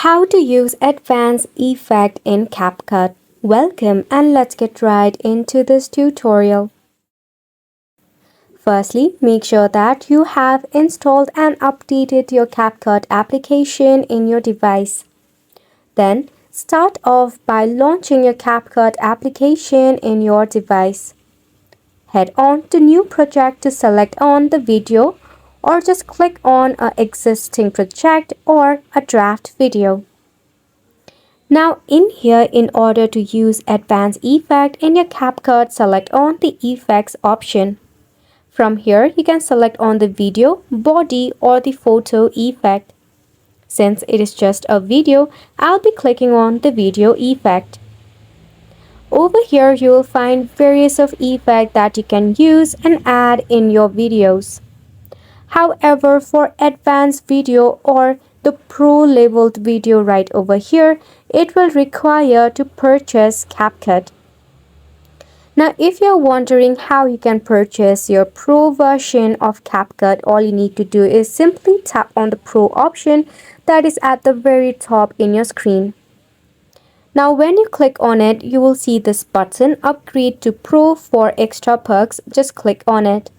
How to use advanced effect in CapCut. Welcome and let's get right into this tutorial. Firstly, make sure that you have installed and updated your CapCut application in your device. Then, start off by launching your CapCut application in your device. Head on to New Project to select on the video or just click on an existing project or a draft video. Now in here, in order to use advanced effect in your CapCut, select on the effects option. From here, you can select on the video, body or the photo effect. Since it is just a video, I'll be clicking on the video effect. Over here, you will find various of effects that you can use and add in your videos. However, for advanced video or the pro leveled video right over here, it will require to purchase CapCut. Now, if you're wondering how you can purchase your pro version of CapCut, all you need to do is simply tap on the pro option that is at the very top in your screen. Now, when you click on it, you will see this button, Upgrade to Pro for extra perks. Just click on it.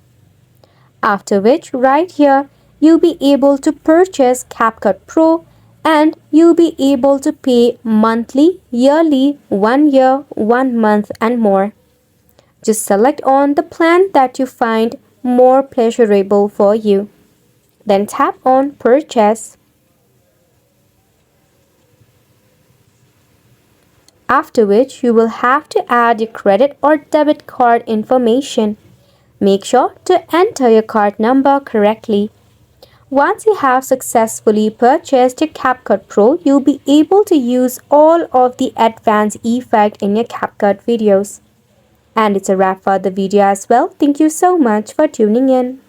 After which, right here, you'll be able to purchase CapCut Pro and you'll be able to pay monthly, yearly, 1 year, 1 month and more. Just select on the plan that you find more pleasurable for you. Then tap on Purchase. After which, you will have to add your credit or debit card information. Make sure to enter your card number correctly. Once you have successfully purchased your CapCut Pro, you'll be able to use all of the advanced effects in your CapCut videos. And it's a wrap for the video as well. Thank you so much for tuning in.